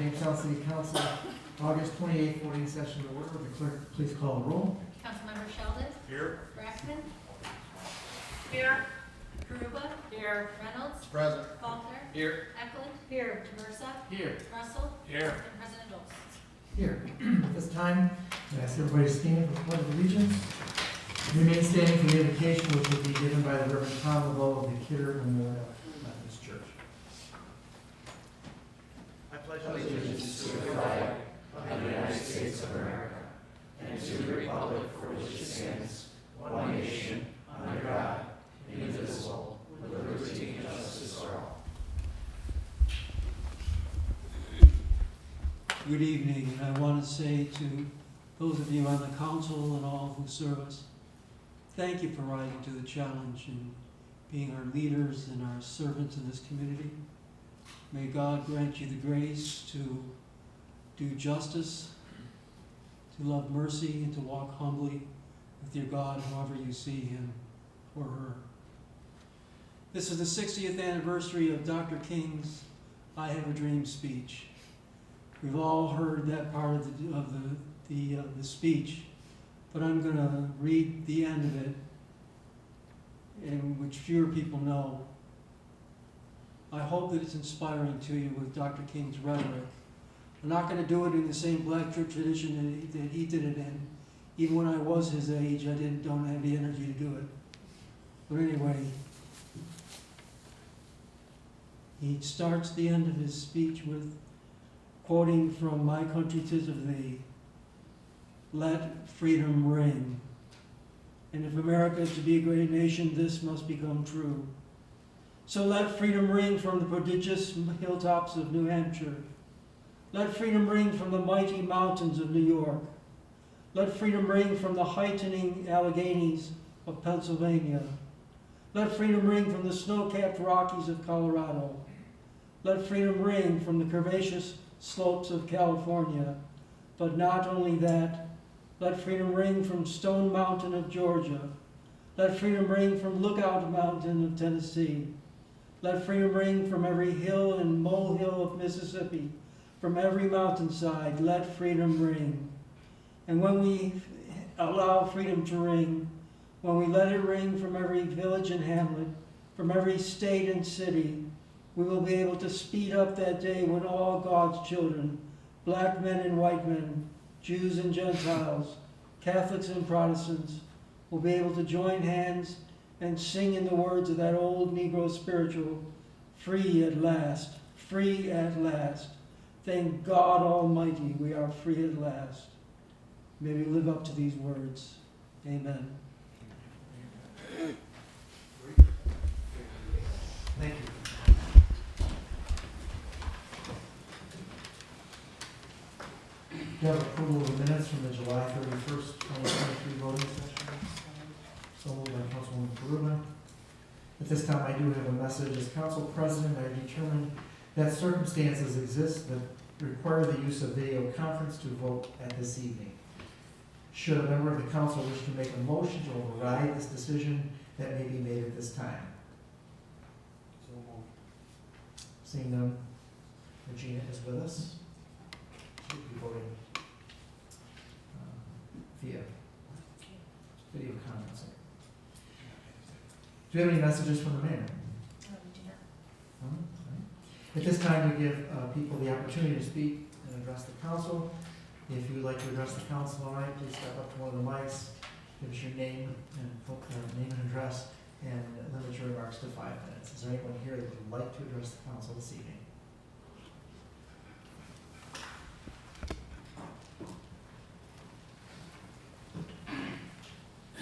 Jamestown City Council, August 28th, 14th session to order. Would the clerk please call the roll? Councilmember Sheldon. Here. Brackman. Here. Karuba. Here. Reynolds. Present. Faulkner. Here. Eklund. Here. Mercer. Here. Russell. Here. And President Dole. Here. At this time, I ask everybody to stand for the pledge of allegiance. Remain standing for the invocation which will be given by the Reverend Tom LeBeau of the Kidder Memorial Methodist Church. I pledge allegiance to the flag of the United States of America and to the republic for which it stands, one nation, under God, indivisible, with liberty and justice for all. Good evening, and I want to say to those of you on the council and all who serve us, thank you for rising to the challenge and being our leaders and our servants in this community. May God grant you the grace to do justice, to love mercy, and to walk humbly with your God, however you see him or her. This is the 60th anniversary of Dr. King's I Have a Dream speech. We've all heard that part of the speech, but I'm going to read the end of it, and which fewer people know. I hope that it's inspiring to you with Dr. King's rhetoric. I'm not going to do it in the same black church tradition that he did it in. Even when I was his age, I don't have the energy to do it. But anyway, he starts the end of his speech with quoting from My Country 'Tis of Thee, let freedom ring. And if America is to be a great nation, this must become true. So let freedom ring from the prodigious hilltops of New Hampshire. Let freedom ring from the mighty mountains of New York. Let freedom ring from the heightening Alleghenies of Pennsylvania. Let freedom ring from the snow-capped Rockies of Colorado. Let freedom ring from the curvaceous slopes of California. But not only that, let freedom ring from Stone Mountain of Georgia. Let freedom ring from Lookout Mountain of Tennessee. Let freedom ring from every hill and molehill of Mississippi, from every mountainside. Let freedom ring. And when we allow freedom to ring, when we let it ring from every village and hamlet, from every state and city, we will be able to speed up that day when all God's children, black men and white men, Jews and Gentiles, Catholics and Protestants, will be able to join hands and sing in the words of that old Negro spiritual, free at last, free at last. Thank God Almighty, we are free at last. May we live up to these words. Amen. Thank you. Do you have approval of the minutes from the July 31st, 2023 voting session? So moved by Councilwoman Karuba. At this time, I do have a message. As Council President, I determined that circumstances exist that require the use of video conference to vote at this evening. Should a member of the council wish to make a motion to override this decision, that may be made at this time. So moved. Seeing none, Regina is with us. She'll be voting via video conferencing. Do you have any messages from the mayor? No, we do not. No? All right. At this time, we give people the opportunity to speak and address the council. If you would like to address the council, all right, please step up to one of the mics, give us your name and name and address, and limit your remarks to 5 minutes. Is there anyone here that would like to address the council this evening?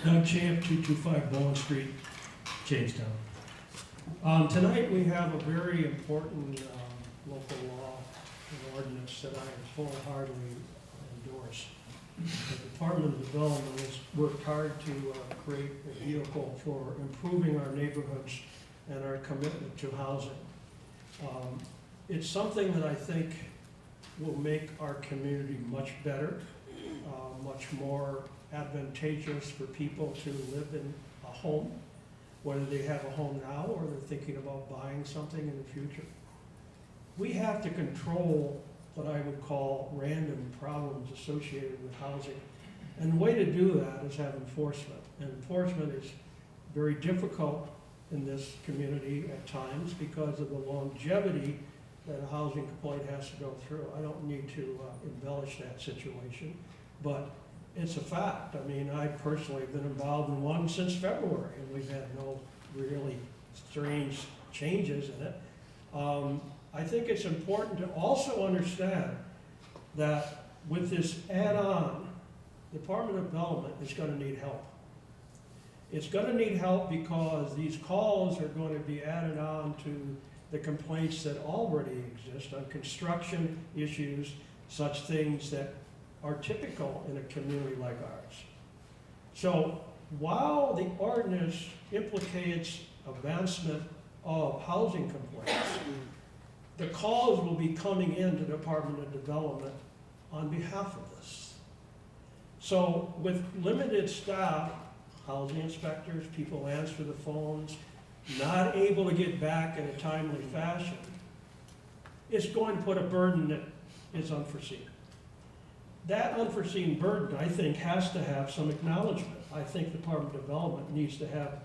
Doug Champ, 225 Bowen Street, Jamestown. Tonight we have a very important local law and ordinance that I wholeheartedly endorse. The Department of Development has worked hard to create a vehicle for improving our neighborhoods and our commitment to housing. It's something that I think will make our community much better, much more advantageous for people to live in a home, whether they have a home now or they're thinking about buying something in the future. We have to control what I would call random problems associated with housing. And the way to do that is have enforcement. And enforcement is very difficult in this community at times because of the longevity that a housing complaint has to go through. I don't need to embellish that situation, but it's a fact. I mean, I personally have been involved in one since February, and we've had no really strange changes in it. I think it's important to also understand that with this add-on, the Department of Development is going to need help. It's going to need help because these calls are going to be added on to the complaints that already exist on construction issues, such things that are typical in a community like ours. So while the ordinance implicates advancement of housing complaints, the calls will be coming into the Department of Development on behalf of this. So with limited staff, housing inspectors, people answer the phones, not able to get back in a timely fashion, it's going to put a burden that is unforeseen. That unforeseen burden, I think, has to have some acknowledgement. I think the Department of Development needs to have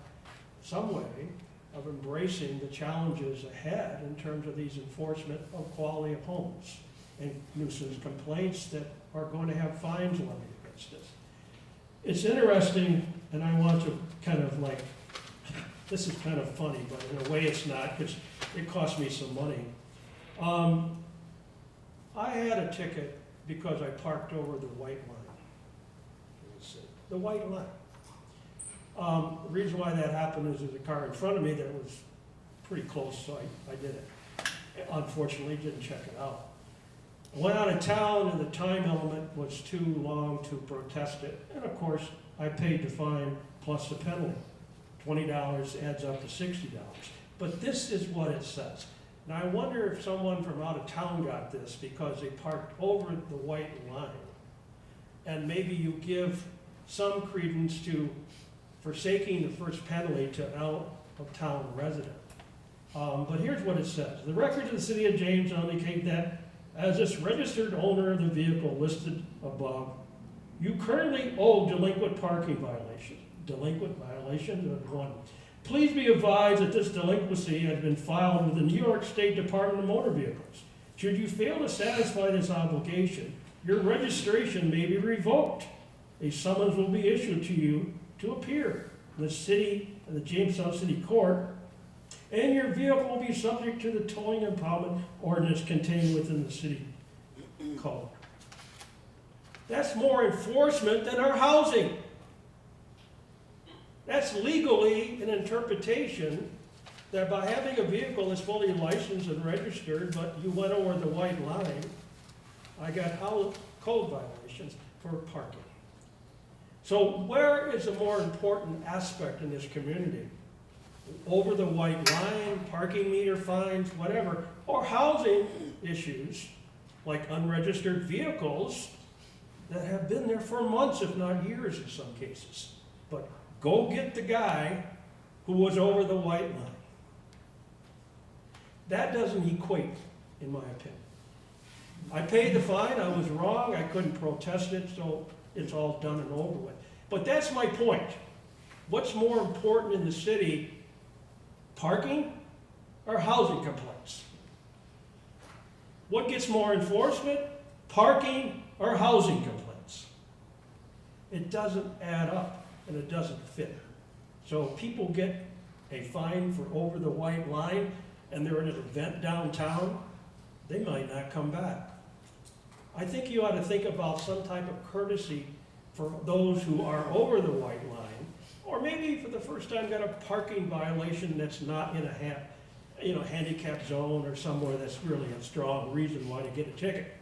some way of embracing the challenges ahead in terms of these enforcement of quality of homes and nuisance complaints that are going to have fines levied against us. It's interesting, and I want to kind of like, this is kind of funny, but in a way it's not, because it cost me some money. I had a ticket because I parked over the white line. The white line. The reason why that happened is there's a car in front of me that was pretty close, so I did it. Unfortunately, didn't check it out. I went out of town and the time element was too long to protest it. And of course, I paid the fine plus the penalty. $20 adds up to $60. But this is what it says. Now I wonder if someone from out of town got this because they parked over the white line. And maybe you give some credence to forsaking the first penalty to an out-of-town resident. But here's what it says. The records of the city of Jamestown indicate that as this registered owner of the vehicle listed above, you currently owe delinquent parking violations. Delinquent violations of 1. Please be advised that this delinquency has been filed with the New York State Department of Motor Vehicles. Should you fail to satisfy this obligation, your registration may be revoked. A summons will be issued to you to appear in the Jamestown City Court, and your vehicle will be subject to the towing and impoundment ordinance contained within the city code. That's more enforcement than our housing. That's legally an interpretation that by having a vehicle that's fully licensed and registered, but you went over the white line, I got code violations for parking. So where is the more important aspect in this community? Over the white line, parking meter fines, whatever, or housing issues like unregistered vehicles that have been there for months, if not years in some cases. But go get the guy who was over the white line. That doesn't equate, in my opinion. I paid the fine, I was wrong, I couldn't protest it, so it's all done and over with. But that's my point. What's more important in the city, parking or housing complaints? What gets more enforcement, parking or housing complaints? It doesn't add up and it doesn't fit. So if people get a fine for over the white line and they're at an event downtown, they might not come back. I think you ought to think about some type of courtesy for those who are over the white line, or maybe for the first time got a parking violation that's not in a handicap zone or somewhere that's really a strong reason why to get a ticket.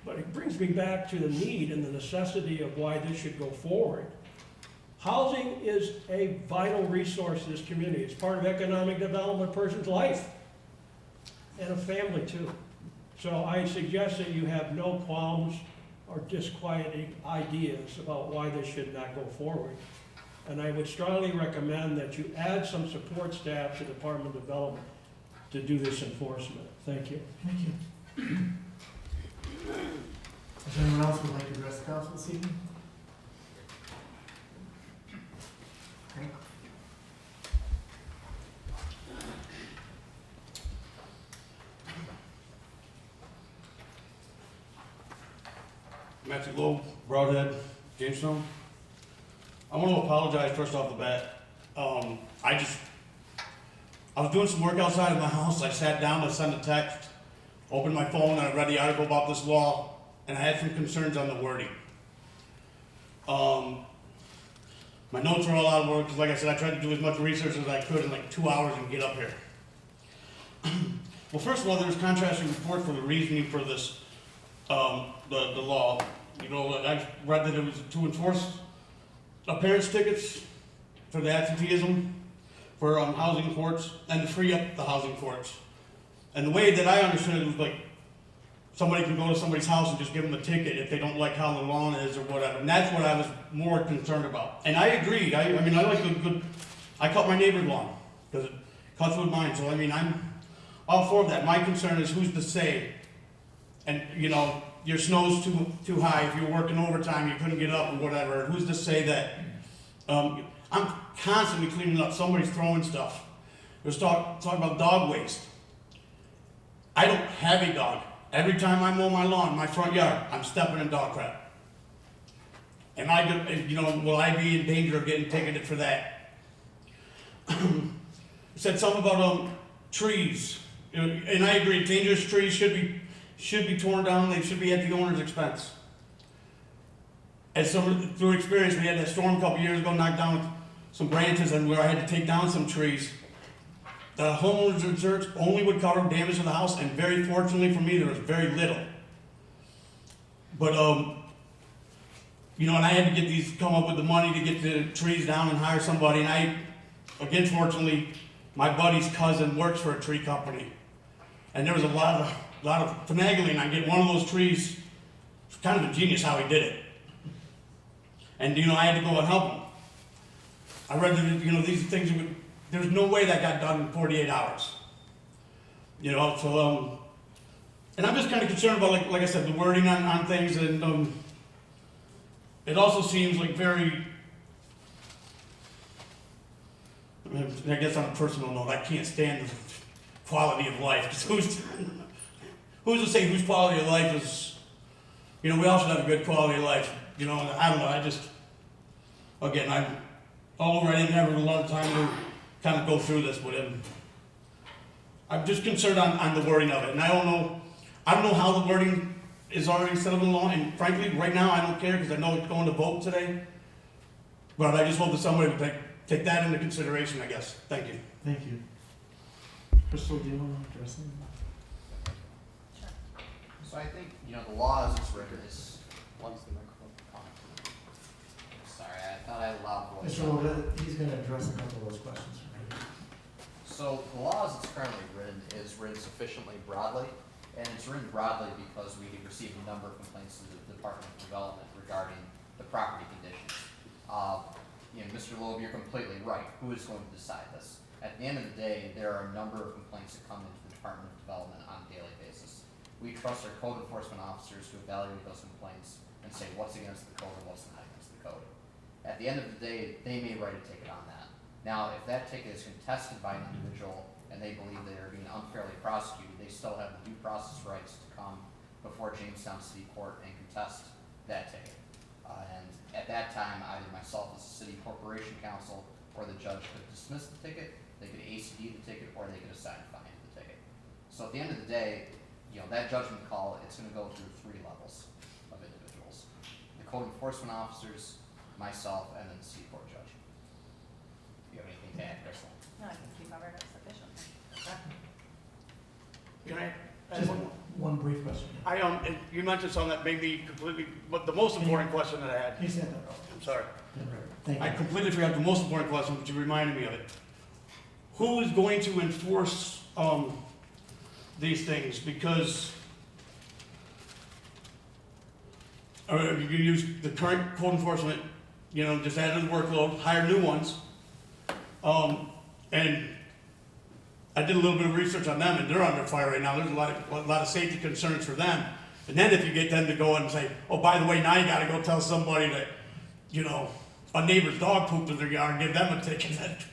But it brings me back to the need and the necessity of why this should go forward. Housing is a vital resource in this community. It's part of economic development of a person's life and a family too. So I suggest that you have no qualms or disquieting ideas about why this should not go forward. And I would strongly recommend that you add some support staff to the Department of Development to do this enforcement. Thank you. Thank you. Is there anyone else who would like to address the council this evening? Okay. Matthew Lowe, Broadhead, Jamestown. I want to apologize first off the bat. I was doing some work outside of my house. I sat down to send a text, opened my phone, and I read the article about this law, and I had some concerns on the wording. My notes are all out of order because, like I said, I tried to do as much research as I could in like 2 hours and get up here. Well, first of all, there's contrasting reports for the reasoning for this, the law. You know, I read that it was to enforce appearance tickets for the absenteeism for housing courts and to free up the housing courts. And the way that I understood it was like somebody can go to somebody's house and just give them a ticket if they don't like how the lawn is or whatever. And that's what I was more concerned about. And I agreed. I mean, I like a good. I cut my neighbor's lawn because it cuts with mine. So I mean, I'm all for that. My concern is who's to say, and you know, your snow's too high. If you're working overtime, you couldn't get up or whatever. Who's to say that? I'm constantly cleaning up. Somebody's throwing stuff. There's talk about dog waste. I don't have a dog. Every time I mow my lawn, my front yard, I'm stepping in dog crap. Am I, you know, will I be in danger of getting ticketed for that? It said something about trees, and I agree. Dangerous trees should be torn down. They should be at the owner's expense. As through experience, we had that storm a couple years ago, knocked down some branches, and where I had to take down some trees. The homeowner's insurance only would cover damage to the house, and very fortunately for me, there was very little. But, you know, and I had to come up with the money to get the trees down and hire somebody, and again, fortunately, my buddy's cousin works for a tree company. And there was a lot of finagling on getting one of those trees. It's kind of a genius how he did it. And, you know, I had to go and help him. I read that, you know, these things, there's no way that got done in 48 hours. You know, so, and I'm just kind of concerned about, like I said, the wording on things, and it also seems like very, I guess on a personal note, I can't stand the quality of life. 'Cause who's to say whose quality of life is, you know, we all should have a good quality of life. You know, I don't know, again, I'm all over, I didn't have a lot of time to kind of go through this with him. I'm just concerned on the wording of it, and I don't know how the wording is already set up in law, and frankly, right now, I don't care, because I know it's going to vote today. But I just hope that somebody would take that into consideration, I guess. Thank you. Thank you. Crystal, do you want to address them? So I think, you know, the law as it's written is, once the microphone. Sorry, I thought I had a loud voice. Mr. Lowe, he's going to address a couple of those questions for you. So the law as it's currently written is written sufficiently broadly, and it's written broadly because we received a number of complaints to the Department of Development regarding the property conditions. You know, Mr. Loeb, you're completely right. Who is going to decide this? At the end of the day, there are a number of complaints that come into the Department of Development on a daily basis. We trust our code enforcement officers to evaluate those complaints and say what's against the code and what's not against the code. At the end of the day, they may write a ticket on that. Now, if that ticket is contested by an individual and they believe they are being unfairly prosecuted, they still have the due process rights to come before Jamestown City Court and contest that ticket. And at that time, either myself as a city corporation counsel or the judge could dismiss the ticket, they could ACD the ticket, or they could assign a fine to the ticket. So at the end of the day, you know, that judgment call, it's going to go through 3 levels of individuals: the code enforcement officers, myself, and then the city court judge. Do you have anything to add, Crystal? No, I think you covered it sufficiently. Can I Just one brief question. You mentioned something that made me completely, but the most important question that I had, Can you stand up? I'm sorry. Thank you. I completely forgot the most important question, but you reminded me of it. Who is going to enforce these things? Because you can use the current code enforcement, you know, just add to the workload, hire new ones, and I did a little bit of research on them, and they're under fire right now. There's a lot of safety concerns for them. And then if you get them to go and say, oh, by the way, now you gotta go tell somebody that, you know, a neighbor's dog pooped in their yard and give them a ticket.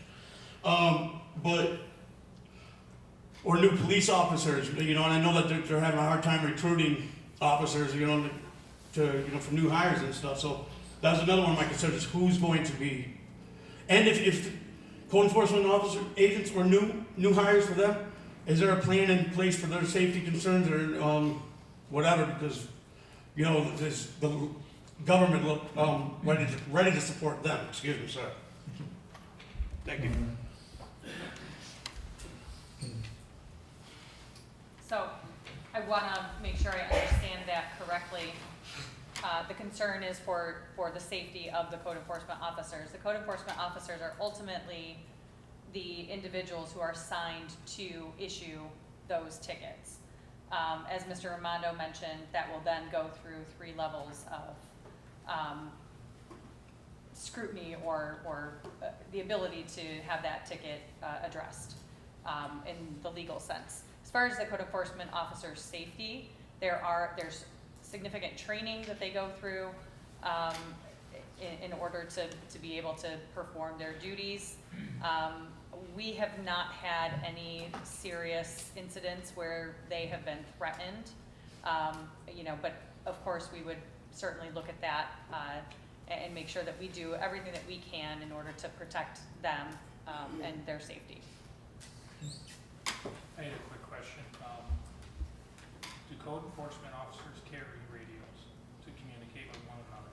Or new police officers, you know, and I know that they're having a hard time recruiting officers, you know, for new hires and stuff. So that was another one of my concerns, is who's going to be, and if code enforcement officer agents were new hires for them, is there a plan in place for their safety concerns or whatever? Because, you know, the government look ready to support them. Excuse me, sir. Thank you. So I want to make sure I understand that correctly. The concern is for the safety of the code enforcement officers. The code enforcement officers are ultimately the individuals who are assigned to issue those tickets. As Mr. Ramondo mentioned, that will then go through 3 levels of scrutiny or the ability to have that ticket addressed in the legal sense. As far as the code enforcement officer's safety, there's significant training that they go through in order to be able to perform their duties. We have not had any serious incidents where they have been threatened, you know, but of course we would certainly look at that and make sure that we do everything that we can in order to protect them and their safety. I had a quick question. Do code enforcement officers carry radios to communicate with one another?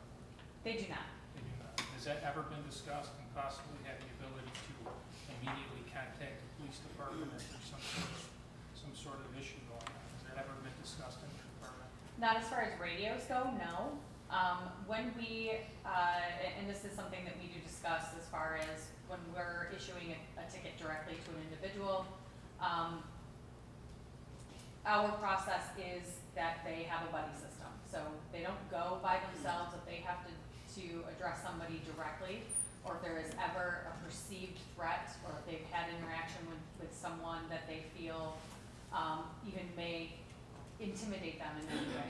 They do not. They do not. Has that ever been discussed and possibly have the ability to immediately contact the police department if there's some sort of issue going on? Has that ever been discussed in the department? Not as far as radios go, no. When we, and this is something that we do discuss as far as when we're issuing a ticket directly to an individual, our process is that they have a buddy system. So they don't go by themselves. If they have to address somebody directly, or if there is ever a perceived threat, or if they've had interaction with someone that they feel even may intimidate them in any way,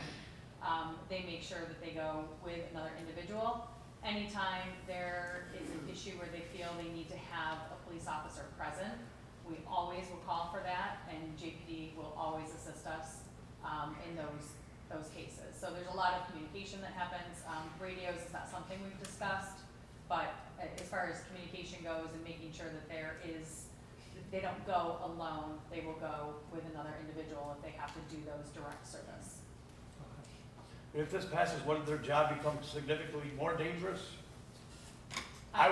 they make sure that they go with another individual. Anytime there is an issue where they feel they need to have a police officer present, we always will call for that, and JPD will always assist us in those cases. So there's a lot of communication that happens. Radios is not something we've discussed, but as far as communication goes and making sure that they don't go alone, they will go with another individual if they have to do those direct service. If this passes, wouldn't their job become significantly more dangerous? I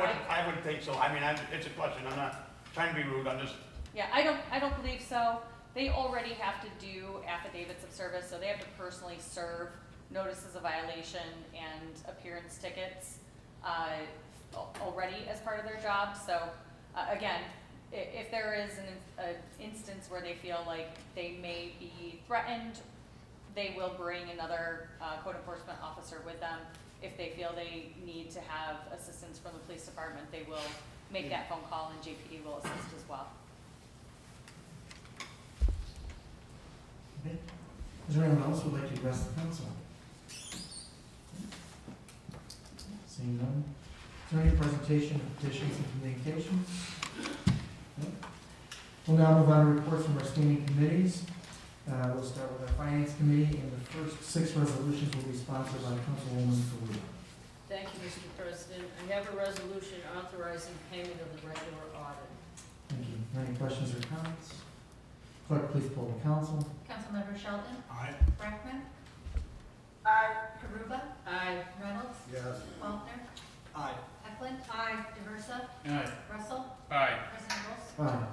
would think so. I mean, it's a question. I'm not trying to be rude. I'm just. Yeah, I don't believe so. They already have to do affidavits of service, so they have to personally serve notices of violation and appearance tickets already as part of their job. So again, if there is an instance where they feel like they may be threatened, they will bring another code enforcement officer with them. If they feel they need to have assistance from the police department, they will make that phone call, and JPD will assist as well. Okay. Is there anyone else who would like to address the council? Seeing none. Is there any presentation of petitions and communications? No. We'll now move on to reports from our standing committees. We'll start with our finance committee, and the first 6 resolutions will be sponsored by Councilwoman Faruda. Thank you, Mr. President. I have a resolution authorizing payment of the regular audit. Thank you. Any questions or comments? Clerk, please poll the council. Councilmember Sheldon? Aye. Brackman? Aye. Karuba? Aye. Reynolds? Yes. Faulkner? Aye. Eklund? Aye. DeVersa? Aye. Russell? Aye. President Wilson? Aye.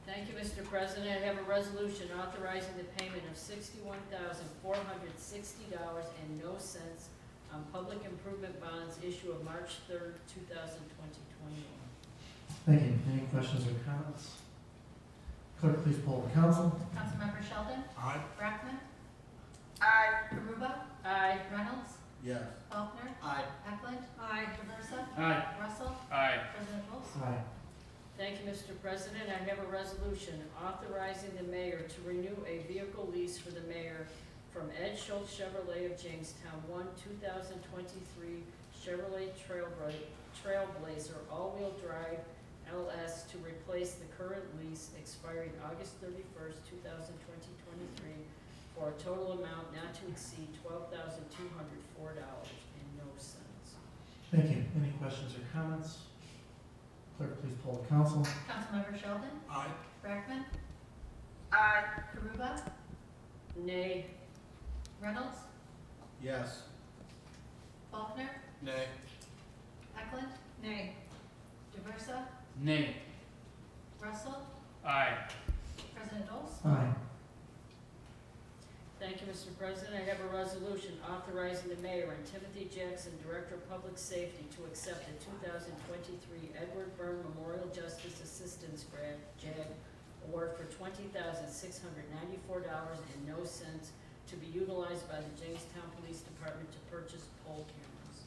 Thank you, Mr. President. I have a resolution authorizing the payment of $61,460.00 on public improvement bonds issue of March 3rd, 2021. Thank you. Any questions or comments? Clerk, please poll the council. Councilmember Sheldon? Aye. Brackman? Aye. Karuba? Aye. Reynolds? Yes. Faulkner? Aye. Eklund? DeVersa? Aye. Russell? Aye. President Wilson? Aye. Thank you, Mr. President. I have a a resolution authorizing the mayor to renew a vehicle lease for the mayor from Ed Schultz Chevrolet of Jamestown, 2023 Chevrolet Trailblazer all-wheel drive LS to replace the current lease expiring August 31st, 2023, for a total amount not to exceed $12,204.00. Thank you. Any questions or comments? Clerk, please poll the council. Councilmember Sheldon? Aye. Brackman? Aye. Karuba? Nay. Reynolds? Yes. Faulkner? Nay. Eklund? Nay. Diversa? Nay. Russell? Aye. President Dole? Aye. Thank you, Mr. President. I have a resolution authorizing the mayor and Timothy Jackson, Director of Public Safety, to accept the 2023 Edward Byrne Memorial Justice Assistance Grant, JAG, award for $20,694.00 to be utilized by the Jamestown Police Department to purchase poll cameras.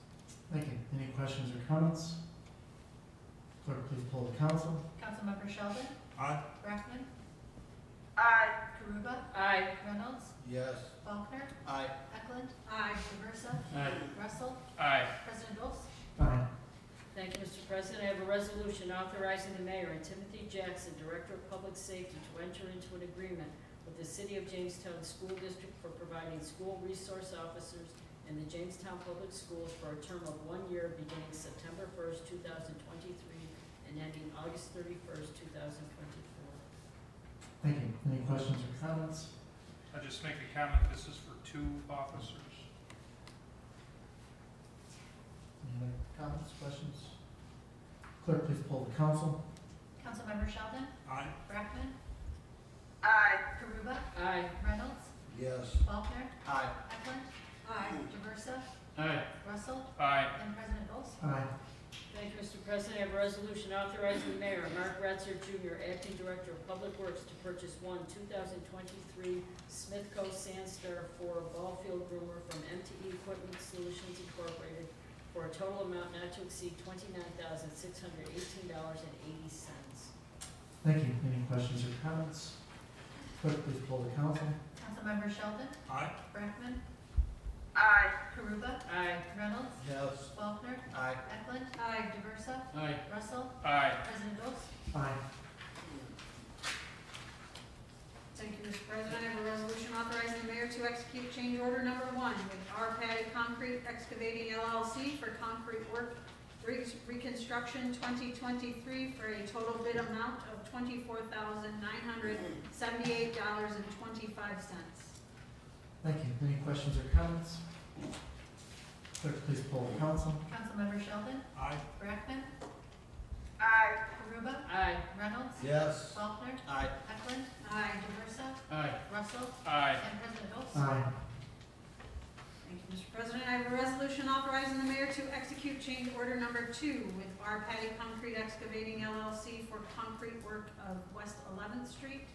Thank you. Any questions or comments? Clerk, please poll the council. Councilmember Sheldon? Aye. Brackman? Aye. Karuba? Aye. Reynolds? Yes. Faulkner? Aye. Eklund? Aye. Diversa? Aye. Russell? Aye. President Dole? Aye. Thank you, Mr. President. I have a resolution authorizing the mayor and Timothy Jackson, Director of Public Safety, to enter into an agreement with the City of Jamestown School District for providing school resource officers in the Jamestown Public Schools for a term of 1 year beginning September 1st, 2023, and ending August 31st, 2024. Thank you. Any questions or comments? I'll just make a comment, this is for 2 officers. Any other comments, questions? Clerk, please poll the council. Councilmember Sheldon? Aye. Brackman? Aye. Karuba? Aye. Reynolds? Yes. Faulkner? Aye. Eklund? Aye. Diversa? Aye. Russell? Aye. And President Dole? Aye. Thank you, Mr. President. I have a resolution authorizing the mayor, Mark Ratzer Jr., Acting Director of Public Works, to purchase one 2023 Smithco Sandstar 4 ball field groomer from MTE Equipment Solutions Incorporated for a total amount not to exceed $29,618.80. Thank you. Any questions or comments? Clerk, please poll the council. Councilmember Sheldon? Aye. Brackman? Aye. Karuba? Aye. Reynolds? Yes. Faulkner? Aye. Eklund? Aye. Diversa? Aye. Russell? Aye. President Dole? Aye. Thank you, Mr. President. I have a resolution authorizing the mayor to execute change order number 1 with R. Patty Concrete Excavating LLC for concrete work reconstruction 2023 for a total bid amount of $24,978.25. Thank you. Any questions or comments? Clerk, please poll the council. Councilmember Sheldon? Aye. Brackman? Aye. Karuba? Aye. Reynolds? Yes. Faulkner? Aye. Eklund? Aye. Diversa? Aye. Russell? Aye. And President Dole? Aye. Thank you, Mr. President. I have a resolution authorizing the mayor to execute change order number 2 with R. Patty Concrete Excavating LLC for concrete work of West 11th Street,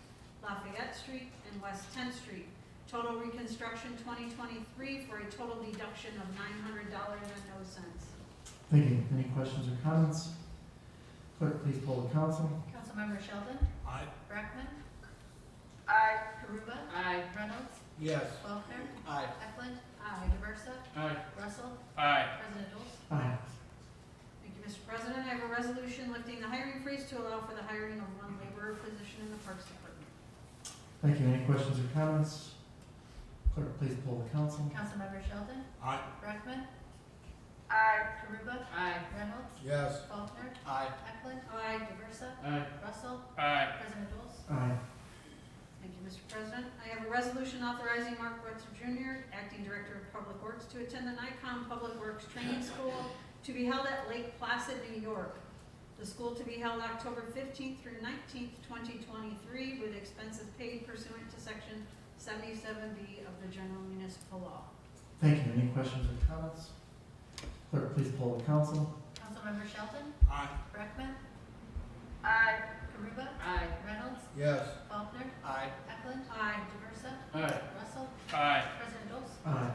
Lafayette Street, and West 10th Street. Total reconstruction 2023 for a total deduction of $900.00. Thank you. Any questions or comments? Clerk, please poll the council. Councilmember Sheldon? Aye. Brackman? Aye. Karuba? Aye. Reynolds? Yes. Faulkner? Aye. Eklund? Aye. Diversa? Aye. Russell? Aye. President Dole? Aye. Thank you, Mr. President. I have a resolution lifting the hiring freeze to allow for the hiring of 1 laborer position in the Parks Department. Thank you. Any questions or comments? Clerk, please poll the council. Councilmember Sheldon? Aye. Brackman? Aye. Karuba? Aye. Reynolds? Yes. Faulkner? Aye. Eklund? Aye. Diversa? Aye. Russell? Aye. President Dole? Aye. Thank you, Mr. President. I have a resolution authorizing Mark Wetzer Jr., Acting Director of Public Works, to attend the NICOM Public Works Training School to be held at Lake Placid, New York. The school to be held October 15th through 19th, 2023, with expenses paid pursuant to Section 77B of the General Municipal Law. Thank you. Any questions or comments? Clerk, please poll the council. Councilmember Sheldon? Aye. Brackman? Aye. Karuba? Aye. Reynolds? Yes. Faulkner? Aye. Eklund? Aye. Diversa? Aye. Russell? Aye. President Dole? Aye.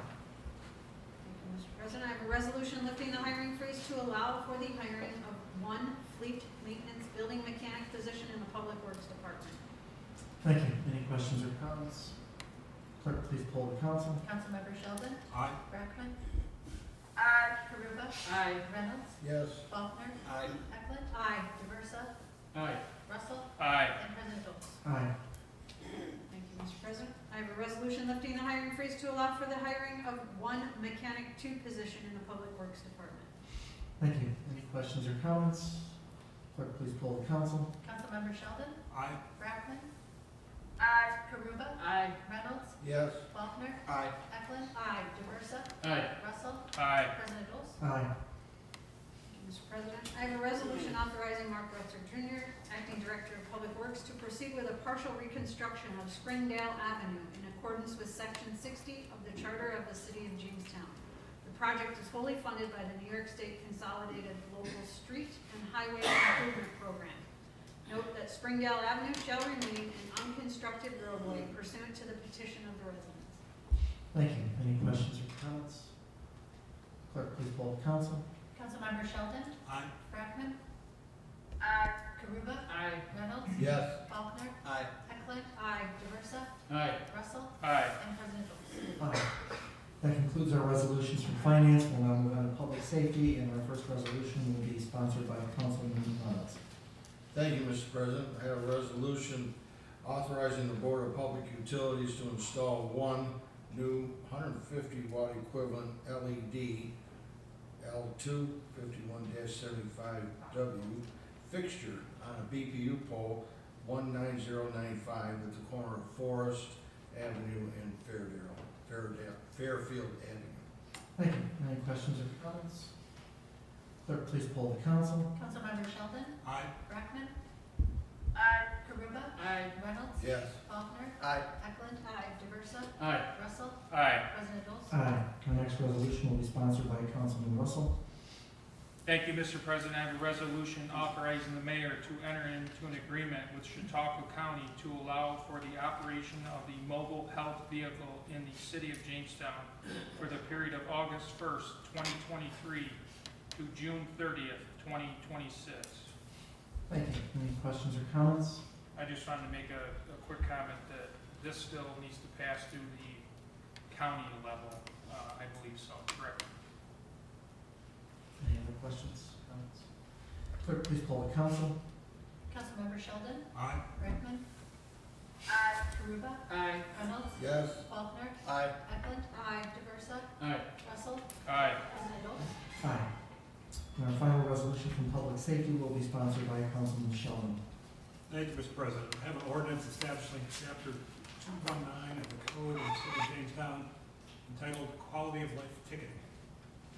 Thank you, Mr. President. I have a resolution lifting the hiring freeze to allow for the hiring of 1 fleet maintenance building mechanic position in the Public Works Department. Thank you. Any questions or comments? Clerk, please poll the council. Councilmember Sheldon, Aye. Brackman, Aye. Karuba, Aye. Reynolds, Yes. Faulkner, Aye. Eklund, Aye. Diversa, Aye. Russell, Aye. and President Dawes. Aye. Thank you, Mr. President. I have a resolution lifting the hiring freeze to allow for the hiring of one mechanic 2 position in the Public Works Department. Thank you. Any questions or comments? Clerk, please poll the council. Councilmember Sheldon, Aye. Brackman, Aye. Karuba, Aye. Reynolds, Yes. Faulkner, Aye. Eklund, Aye. Diversa, Aye. Russell, Aye. President Dawes. Aye. Mr. President, I have a resolution authorizing Mark Retzer Jr., Acting Director of Public Works, to proceed with a partial reconstruction of Springdale Avenue in accordance with Section 60 of the Charter of the City of Jamestown. The project is wholly funded by the New York State Consolidated Local Street and Highway Improvement Program. Note that Springdale Avenue shall remain an unconstructed roadway pursuant to the petition of the residents. Thank you. Any questions or comments? Clerk, please poll the council. Councilmember Sheldon, Aye. Brackman, Aye. Karuba, Aye. Reynolds, Yes. Faulkner, Aye. Eklund, Aye. Diversa, Aye. Russell, Aye. and President Dawes. Aye. That concludes our resolutions from finance. We'll now move on to public safety, and our first resolution will be sponsored by Councilman Reynolds. Thank you, Mr. President. I have a resolution authorizing the Board of Public Utilities to install one new 150 watt equivalent LED L2 51-75W fixture on a BPU pole 19095 at the corner of Forest Avenue and Fairfield Avenue. Thank you. Any questions or comments? Clerk, please poll the council. Councilmember Sheldon, Aye. Brackman, Aye. Karuba, Aye. Reynolds, Yes. Faulkner, Aye. Eklund, Diversa, Aye. Russell, Aye. President Dawes. Aye. Our next resolution will be sponsored by Councilman Russell. Thank you, Mr. President. I have a resolution authorizing the mayor to enter into an agreement with Chautauqua County to allow for the operation of the mobile health vehicle in the city of Jamestown for the period of August 1st, 2023 to June 30th, 2026. Thank you. Any questions or comments? I just wanted to make a quick comment that this still needs to pass through the county level, I believe so, correct? Any other questions, comments? Clerk, please poll the council. Councilmember Sheldon, Aye. Brackman, Aye. Karuba, Aye. Reynolds, Yes. Faulkner, Aye. Eklund, Aye. Diversa, Aye. Russell, Aye. President Dawes. Aye. And our final resolution from public safety will be sponsored by Councilman Sheldon. Thank you, Mr. President. I have an ordinance establishing Chapter 219 of the Code of the City of Jamestown entitled Quality of Life Ticketing.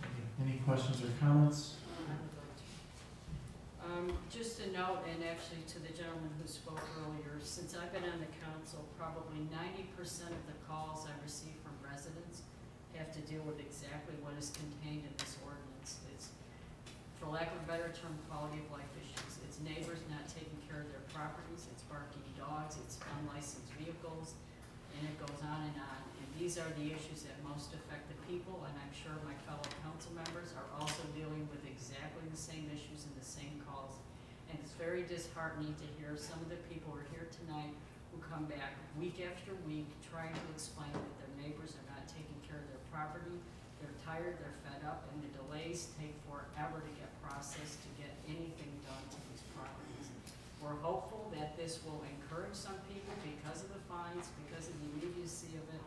Thank you. Any questions or comments? I would like to. Just a note, and actually to the gentleman who spoke earlier, since I've been on the council, probably 90% of the calls I receive from residents have to deal with exactly what is contained in this ordinance. It's, for lack of a better term, quality of life issues. It's neighbors not taking care of their properties, it's barking dogs, it's unlicensed vehicles, and it goes on and on. And these are the issues that most affect the people, and I'm sure my fellow council members are also dealing with exactly the same issues and the same calls. And it's very disheartening to hear some of the people who are here tonight who come back week after week trying to explain that their neighbors are not taking care of their property. They're tired, they're fed up, and the delays take forever to get processed to get anything done to these properties. We're hopeful that this will encourage some people because of the fines, because of the immediacy of it,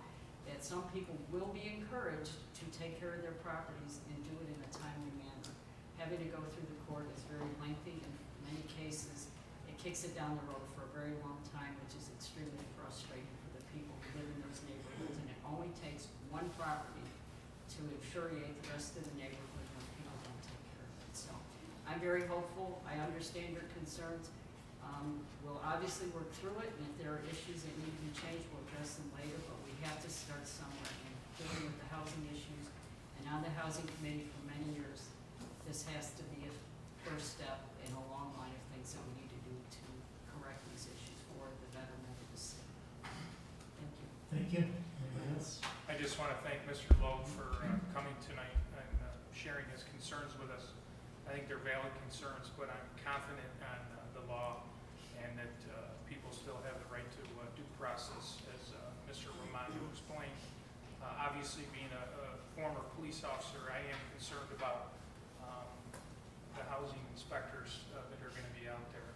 that some people will be encouraged to take care of their properties and do it in a timely manner. Having to go through the court is very lengthy, and in many cases, it kicks it down the road for a very long time, which is extremely frustrating for the people who live in those neighborhoods, and it only takes one property to infuriate the rest of the neighborhood when people don't take care of it. So I'm very hopeful. I understand your concerns. We'll obviously work through it, and if there are issues that need to be changed, we'll address them later, but we have to start somewhere. And dealing with the housing issues, and on the housing committee for many years, this has to be a first step in a long line of things that we need to do to correct these issues for the betterment of the city. Thank you. Thank you. Anybody else? I just want to thank Mr. Lowe for coming tonight and sharing his concerns with us. I think they're valid concerns, but I'm confident on the law and that people still have the right to due process, as Mr. Romano explained. Obviously, being a former police officer, I am concerned about the housing inspectors that are going to be out there,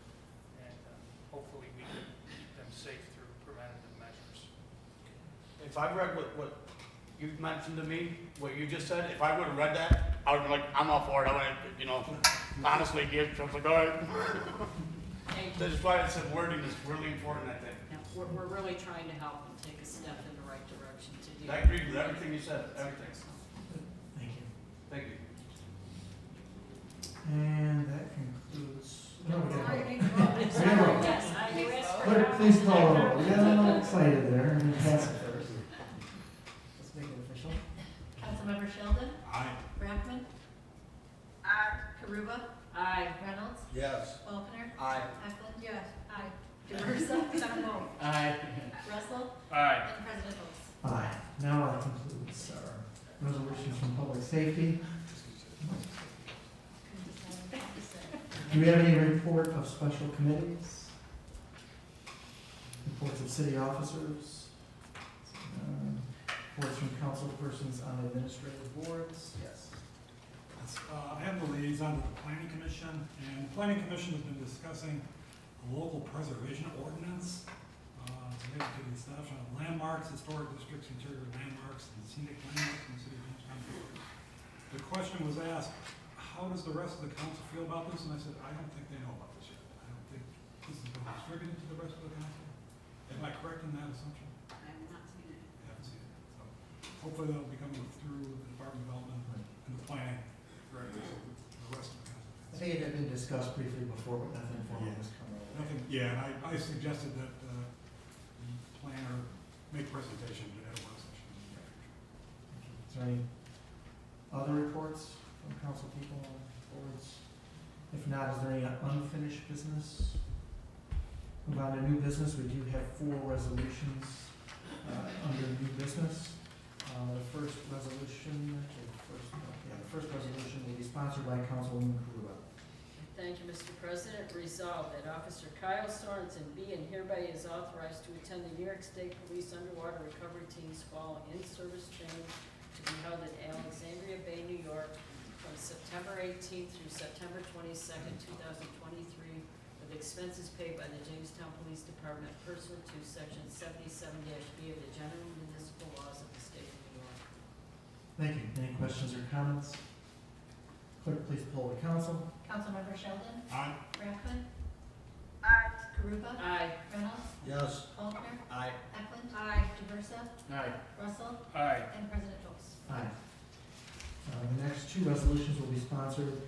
and hopefully we can keep them safe through preventative measures. If I read what you mentioned to me, what you just said, if I would have read that, I would have been like, I'm all for it. I would have, you know, honestly, I was like, all right. Thank you. That's why I said wording is really important, I think. Yeah, we're really trying to help and take a step in the right direction to do. I agree with everything you said, everything. Thank you. Thank you. And that concludes. No, we Sorry, got you need to vote. I'm sorry, yes, you asked for. Clerk, please call the roll. We got a little excited there. I'm gonna pass it first. Let's make it official. Councilmember Sheldon, Aye. Brackman, Aye. Karuba, Aye. Reynolds, Yes. Faulkner, Aye. Eklund, Yes. Aye. Diversa, Seven vote. Aye. Russell, Aye. and President Holmes. Aye. Now that concludes our resolutions from public safety. Do we have any report of special committees? Reports of city officers? Reports from council persons on administrative boards? Yes. I am the liaison to the Planning Commission, and the Planning Commission has been discussing a local preservation ordinance related to the establishment of landmarks, historic districts, interior landmarks, and scenic landmarks in the city of Jamestown. The question was asked, how does the rest of the council feel about this? And I said, I don't think they know about this yet. I don't think this has been distributed to the rest of the council. Am I correct in that assumption? I have not seen it. I haven't seen it. So hopefully that'll be coming through the Department of Development and the planning directors of the rest of the council. I think it had been discussed briefly before, but nothing formal has come out. Nothing, yeah, and I suggested that the planner make presentation at a work session. Is there any other reports from council people on boards? If not, is there any unfinished business? Move on to new business. We do have 4 resolutions under new business. The first resolution will be sponsored by Councilwoman Karuba. Thank you, Mr. President. Resolved that Officer Kyle Sorensen be and hereby is authorized to attend the New York State Police Underwater Recovery Team's Fall In-Service Training to be held at Alexandria Bay, New York, from September 18th through September 22nd, 2023, with expenses paid by the Jamestown Police Department pursuant to Section 77-B of the General Municipal Laws of the State of New York. Thank you. Any questions or comments? Clerk, please poll the council. Councilmember Sheldon, Aye. Brackman, Aye. Karuba, Aye. Reynolds, Yes. Faulkner, Aye. Eklund, Aye. Diversa, Aye. Russell, Aye. and President Holmes. Aye. The next 2 resolutions will be sponsored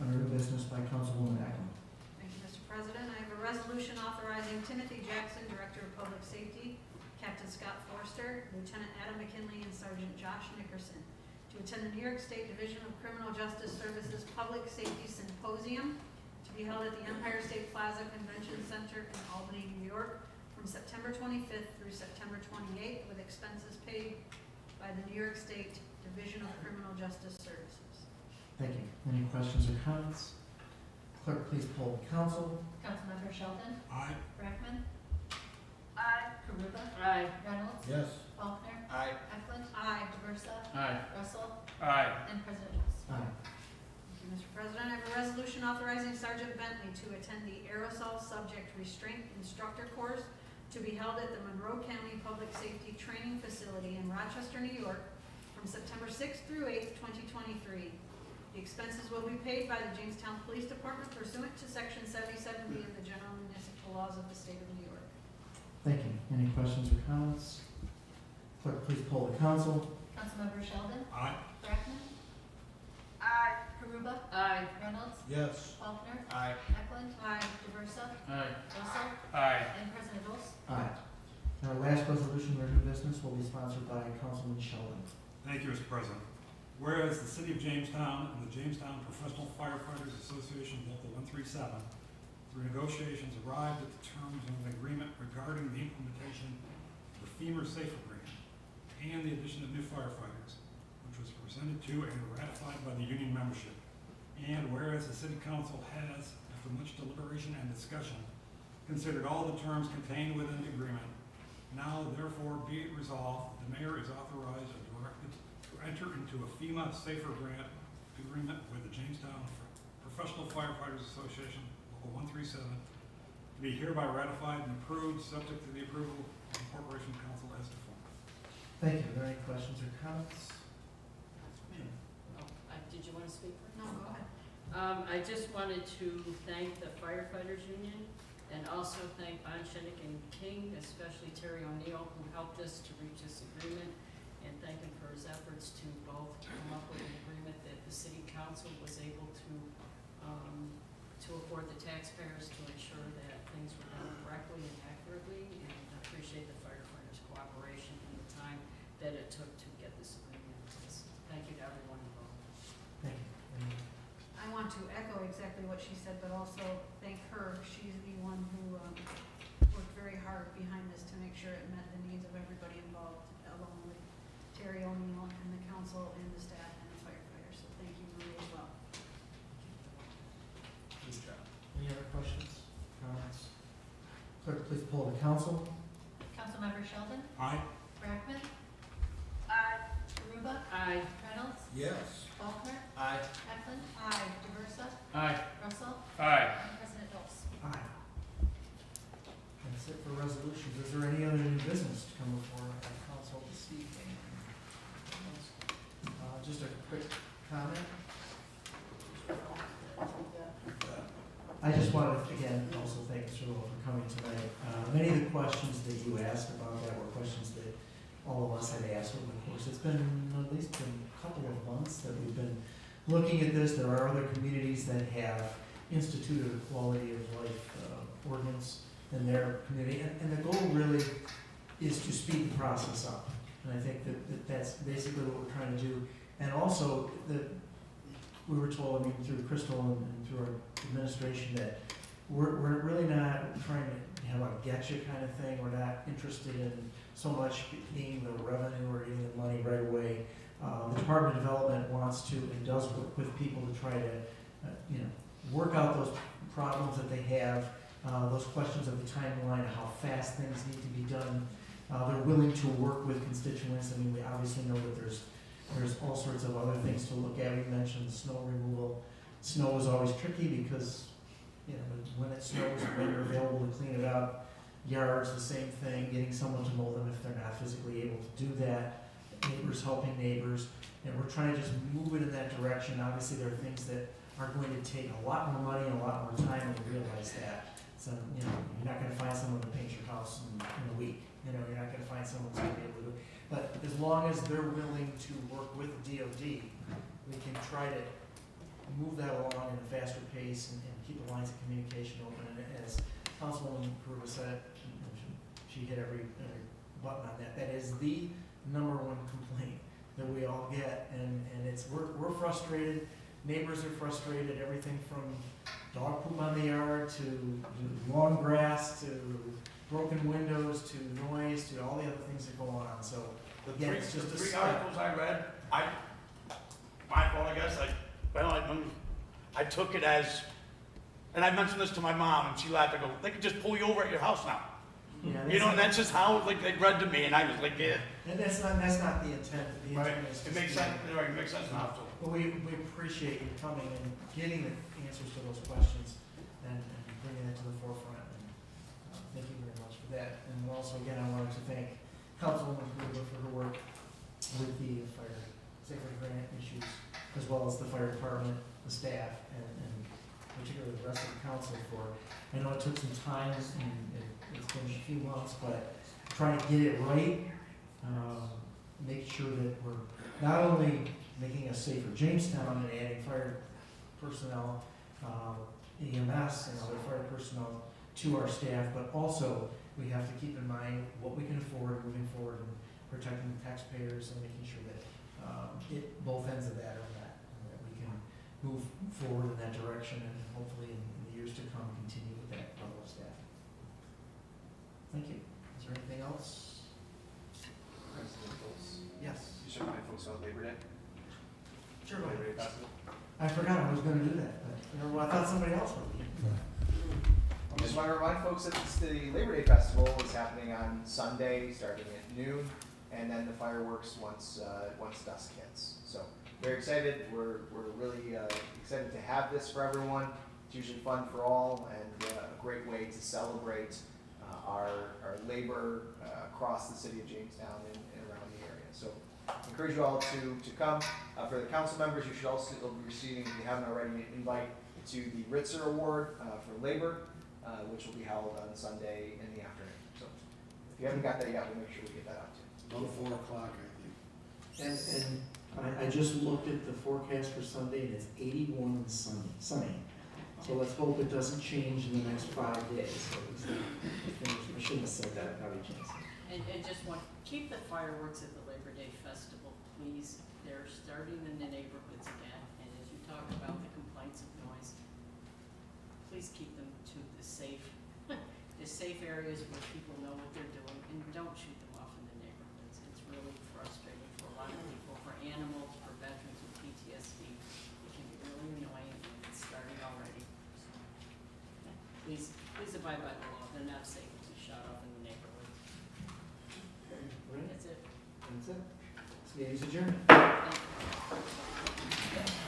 under new business by Councilwoman Eklund. Thank you, Mr. President. I have a resolution authorizing Timothy Jackson, Director of Public Safety, Captain Scott Forster, Lieutenant Adam McKinley, and Sergeant Josh Nickerson to attend the New York State Division of Criminal Justice Services Public Safety Symposium to be held at the Empire State Plaza Convention Center in Albany, New York, from September 25th through September 28th, with expenses paid by the New York State Division of Criminal Justice Services. Thank you. Any questions or comments? Clerk, please poll the council. Councilmember Sheldon, Aye. Brackman, Aye. Karuba, Aye. Reynolds, Yes. Faulkner, Aye. Eklund, Aye. Diversa, Aye. Russell, Aye. and President Holmes. Aye. Thank you, Mr. President. I have a resolution authorizing Sergeant Bentley to attend the aerosol subject restraint instructor course to be held at the Monroe County Public Safety Training Facility in Rochester, New York, from September 6th through 8th, 2023. The expenses will be paid by the Jamestown Police Department pursuant to Section 77B of the General Municipal Laws of the State of New York. Thank you. Any questions or comments? Clerk, please poll the council. Councilmember Sheldon, Aye. Brackman, Aye. Karuba, Aye. Reynolds, Yes. Faulkner, Aye. Eklund, Aye. Diversa, Aye. Russell, Aye. and President Holmes. Aye. Our last resolution under new business will be sponsored by Councilman Sheldon. Thank you, Mr. President. Whereas the City of Jamestown and the Jamestown Professional Firefighters Association Local 137, through negotiations, arrived at the terms of an agreement regarding the implementation of the FEMA SAFE Agreement and the addition of new firefighters, which was presented to and ratified by the union membership. And whereas the city council has, after much deliberation and discussion, considered all the terms contained within the agreement, now therefore be it resolved, the mayor is authorized and directed to enter into a FEMA Safer Grant agreement with the Jamestown Professional Firefighters Association, Local 137, to be hereby ratified and approved, subject to the approval of the Corporation Council as to form. Thank you. Are there any questions or comments? Did you want to speak first? No, go ahead. I just wanted to thank the firefighters union and also thank Bonshenik and King, especially Terry O'Neill, who helped us to reach this agreement, and thank him for his efforts to both come up with an agreement that the city council was able to afford the taxpayers to ensure that things were done correctly and accurately, and I appreciate the firefighters' cooperation and the time that it took to get this agreement in place. Thank you to everyone involved. Thank you. I want to echo exactly what she said, but also thank her. She's the one who worked very hard behind this to make sure it met the needs of everybody involved, along with Terry O'Neill and the council and the staff and the firefighters. So thank you, Marie, as well. Good job. Any other questions, comments? Clerk, please poll the council. Councilmember Sheldon, Aye. Brackman, Aye. Aruba, Aye. Reynolds, Yes. Faulkner, Aye. Eklund, Aye. Diversa, Aye. Russell, Aye. and President Dolz. Aye. That's it for resolutions. Is there any other new business to come before our council this evening? Just a quick comment. I just wanted to, again, also thank Mr. Lowell for coming tonight. Many of the questions that you asked about that were questions that all of us had asked over the course. It's been at least a couple of months that we've been looking at this. There are other communities that have instituted a quality of life ordinance in their community, and the goal really is to speed the process up. And I think that that's basically what we're trying to do. And also, we were told, I mean, through Crystal and through our administration, that we're really not trying to have a getcha kind of thing. We're not interested in so much getting the revenue or getting the money right away. The Department of Development wants to and does work with people to try to, work out those problems that they have, those questions of the timeline, how fast things need to be done. They're willing to work with constituents. I mean, we obviously know that there's all sorts of other things to look at. We mentioned snow removal. Snow is always tricky because, when it snows, when you're available to clean it up. Yards, the same thing, getting someone to mow them if they're not physically able to do that. Neighbors helping neighbors. And we're trying to just move it in that direction. Obviously, there are things that are going to take a lot more money and a lot more time, and we realize that. So, you're not gonna find someone to paint your house in a week. You're not gonna find someone who's gonna be able to do it. But as long as they're willing to work with DOD, we can try to move that along at a faster pace and keep the lines of communication open. And as Councilwoman Kruger said, she hit every button on that. That is the number one complaint that we all get, and it's we're frustrated. Neighbors are frustrated. Everything from dog poop on the yard to long grass to broken windows to noise to all the other things that go on. So again, it's just The a three step. articles I read, my fault, I guess, I took it as, and I mentioned this to my mom, and she laughed. I go, they could just pull you over at your house now. Yeah, And that's just how they read to me, and I was like, yeah. And that's not the intent. The Right, intent is it just makes to- sense, right, it makes sense now, so. But we appreciate you coming and getting the answers to those questions and bringing that to the forefront. And thank you very much for that. And also, again, I wanted to thank Councilwoman Kruger for her work with the fire safety grant issues, as well as the fire department, the staff, and particularly the rest of the council for, I know it took some time and it's been a few months, but trying to get it right, make sure that we're not only making us safer Jamestown and adding fire personnel, EMS and other fire personnel to our staff, but also we have to keep in mind what we can afford moving forward and protecting the taxpayers and making sure that both ends of that are met, and that we can move forward in that direction and hopefully in the years to come continue with that level of staff. Thank you. Is there anything else? President Bowles, Yes. you should remind folks about Labor Day. Sure. Labor Day festival. I forgot I was gonna do that, but, I thought somebody else would be. I just want to remind folks that the Labor Day Festival is happening on Sunday, starting at noon, and then the fireworks once dusk hits. So very excited. We're really excited to have this for everyone. It's usually fun for all and a great way to celebrate our labor across the city of Jamestown and around the area. So I encourage you all to come. For the council members, you should also be receiving, if you haven't already, an invite to the Ritzer Award for labor, which will be held on Sunday in the afternoon. So if you haven't got that yet, we'll make sure we get that out to you. About 4 o'clock, I think. And I just looked at the forecast for Sunday, and it's 81 and sunny. So let's hope it doesn't change in the next 5 days. So I shouldn't have said that, probably changed it. And just keep the fireworks at the Labor Day Festival, please. They're starting in the neighborhoods again, and as you talk about the complaints of noise, please keep them to the safe areas where people know what they're doing, and don't shoot them off in the neighborhoods. It's really frustrating for a lot of people, for animals, for veterans with PTSD. It can be really annoying, and it's starting already. So, please abide by the law. They're not safe to be shot off in the neighborhoods. Right? That's it. That's it. This meeting's adjourned.